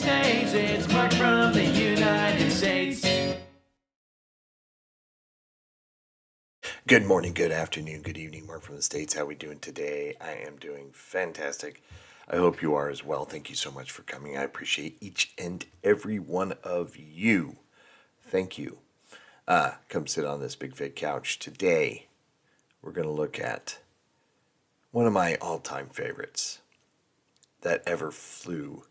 States. It's Mark from the United States. Good morning, good afternoon, good evening, Mark from the States. How are we doing today? I am doing fantastic. I hope you are as well. Thank you so much for coming. I appreciate each and every one of you. Thank you. Come sit on this big fake couch. Today, we're going to look at one of my all-time favorites that ever flew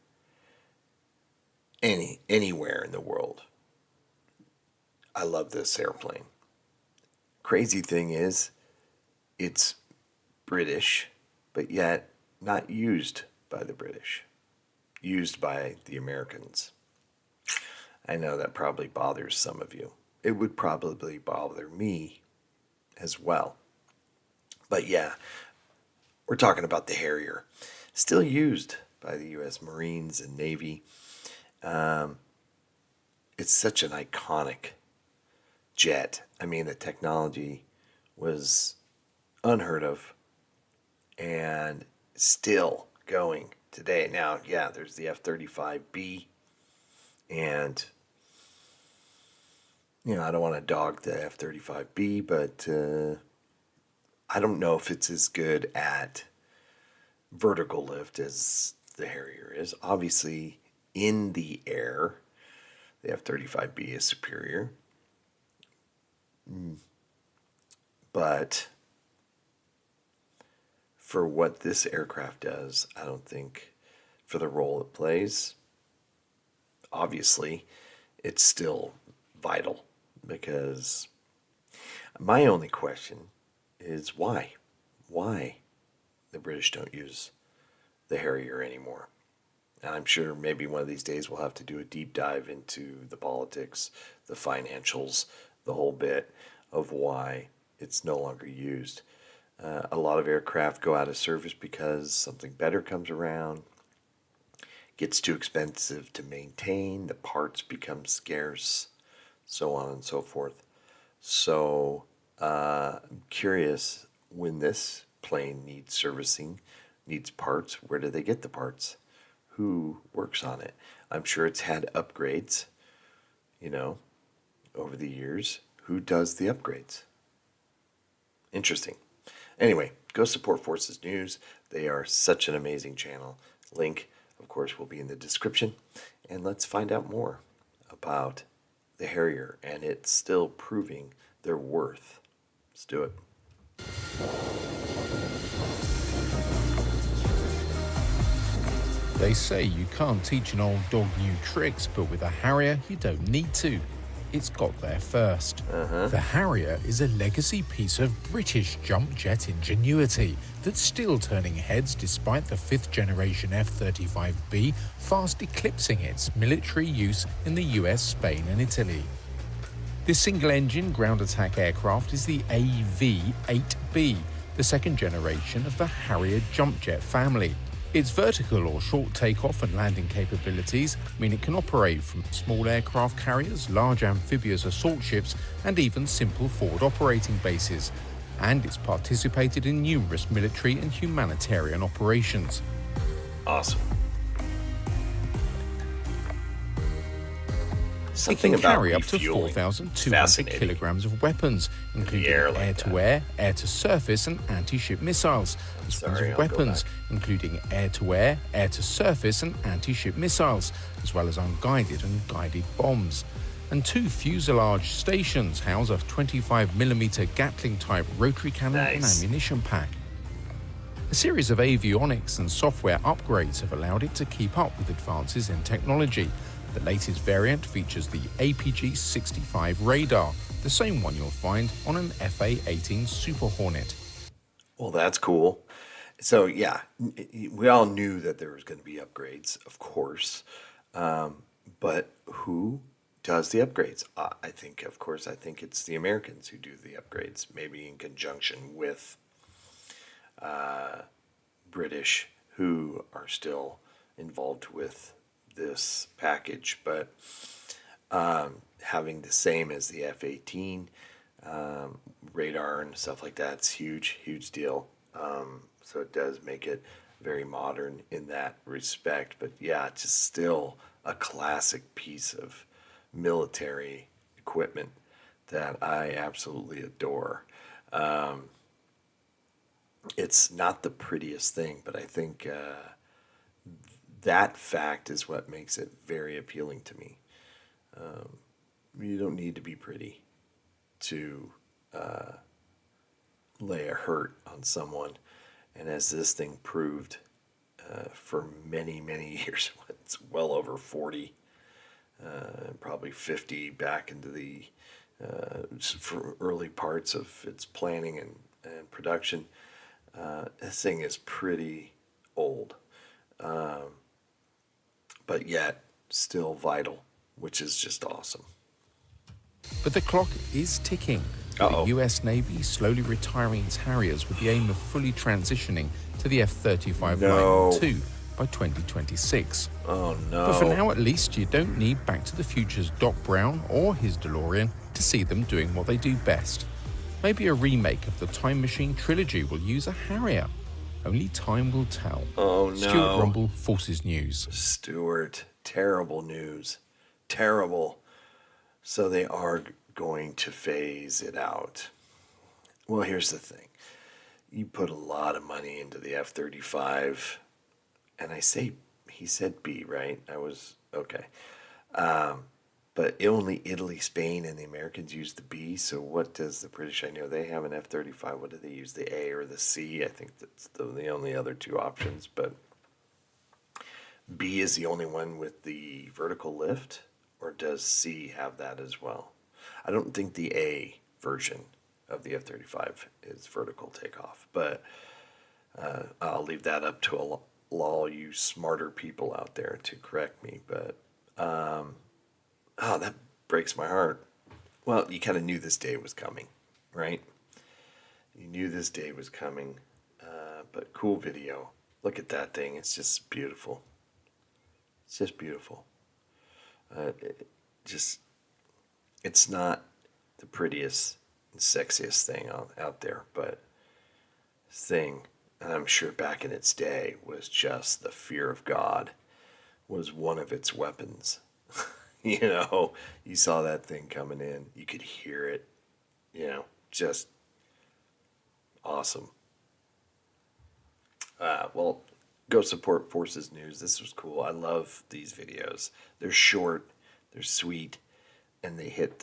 anywhere in the world. I love this airplane. Crazy thing is, it's British, but yet not used by the British, used by the Americans. I know that probably bothers some of you. It would probably bother me as well. But yeah, we're talking about the Harrier, still used by the U.S. Marines and Navy. It's such an iconic jet. I mean, the technology was unheard of and still going today. Now, yeah, there's the F-35B, and I don't want to dog the F-35B, but I don't know if it's as good at vertical lift as the Harrier is. Obviously, in the air, the F-35B is superior. But for what this aircraft does, I don't think for the role it plays, obviously, it's still vital. Because my only question is why? Why the British don't use the Harrier anymore? And I'm sure maybe one of these days we'll have to do a deep dive into the politics, the financials, the whole bit of why it's no longer used. A lot of aircraft go out of service because something better comes around, gets too expensive to maintain, the parts become scarce, so on and so forth. So I'm curious, when this plane needs servicing, needs parts, where do they get the parts? Who works on it? I'm sure it's had upgrades, over the years. Who does the upgrades? Interesting. Anyway, go support Forces News. They are such an amazing channel. Link, of course, will be in the description. And let's find out more about the Harrier and it's still proving their worth. Let's do it. They say you can't teach an old dog new tricks, but with a Harrier, you don't need to. It's got there first. The Harrier is a legacy piece of British jump jet ingenuity that's still turning heads despite the 5th generation F-35B fast eclipsing its military use in the US, Spain and Italy. This single-engine ground attack aircraft is the AV-8B, the second generation of the Harrier jump jet family. Its vertical or short takeoff and landing capabilities mean it can operate from small aircraft carriers, large amphibious assault ships, and even simple forward operating bases. And it's participated in numerous military and humanitarian operations. Awesome. It can carry up to 4,200 kilograms of weapons, including air-to-air, air-to-surface, and anti-ship missiles. Weapons, including air-to-air, air-to-surface, and anti-ship missiles, as well as unguided and guided bombs. And 2 fuselage stations house a 25mm Gatling-type rotary cannon and ammunition pack. A series of avionics and software upgrades have allowed it to keep up with advances in technology. The latest variant features the APG-65 radar, the same one you'll find on an FA-18 Super Hornet. Well, that's cool. So, yeah, we all knew that there was going to be upgrades, of course. But who does the upgrades? I think it's the Americans who do the upgrades, maybe in conjunction with British, who are still involved with this package, but having the same as the F-18 radar and stuff like that's huge deal. So it does make it very modern in that respect. But yeah, it's just still a classic piece of military equipment that I absolutely adore. It's not the prettiest thing, but I think that fact is what makes it very appealing to me. You don't need to be pretty to lay a hurt on someone. And as this thing proved for many, many years, it's well over 40, probably 50 back into the for early parts of its planning and production. This thing is pretty old, but yet still vital, which is just awesome. But the clock is ticking. Uh-oh. The US Navy slowly retiring its Harriers with the aim of fully transitioning to the F-35 No. Lightning II by 2026. Oh no. But for now, at least, you don't need Back to the Future's Doc Brown or his DeLorean to see them doing what they do best. Maybe a remake of the Time Machine trilogy will use a Harrier. Only time will tell. Oh no. Stuart Rumble, Forces News. Stuart, terrible news. Terrible. So they are going to phase it out. Well, here's the thing. You put a lot of money into the F-35, and he said B, right? I was, okay. But only Italy, Spain, and the Americans use the B, so what does the British, I know they have an F-35, what do they use, the A or the C? I think that's the only other two options, but B is the only one with the vertical lift, or does C have that as well? I don't think the A version of the F-35 is vertical takeoff, but I'll leave that up to all you smarter people out there to correct me. But that breaks my heart. Well, you kind of knew this day was coming, right? You knew this day was coming, but cool video. Look at that thing. It's just beautiful. It's just beautiful. It's not the prettiest and sexiest thing out there, but this thing, and I'm sure back in its day, was just the fear of God was one of its weapons. You know, you saw that thing coming in, you could hear it, just awesome. Well, go support Forces News. This was cool. I love these videos. They're short, they're sweet, and they hit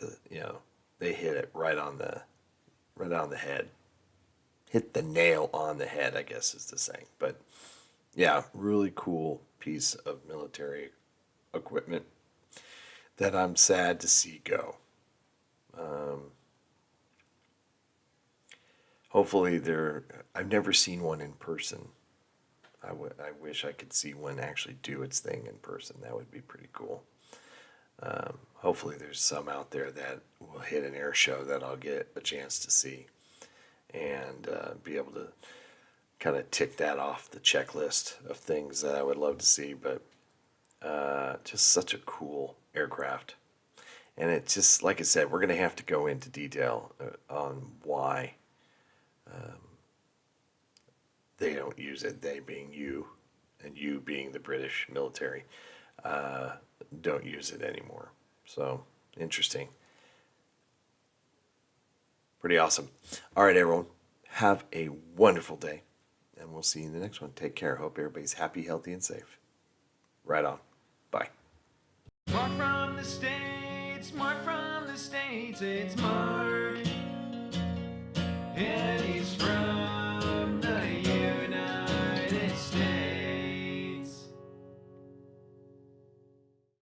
it right on the head. Hit the nail on the head, I guess is the saying. But yeah, really cool piece of military equipment that I'm sad to see go. Hopefully I've never seen one in person. I wish I could see one actually do its thing in person. That would be pretty cool. Hopefully there's some out there that will hit an air show that I'll get a chance to see and be able to kind of tick that off the checklist of things that I would love to see. But just such a cool aircraft. And it's just, like I said, we're going to have to go into detail on why they don't use it, they being you, and you being the British military, don't use it anymore. So, interesting. Pretty awesome. All right, everyone. Have a wonderful day, and we'll see you in the next one. Take care. Hope everybody's happy, healthy, and safe. Right on. Bye. Mark from the States, Mark from the States, it's Mark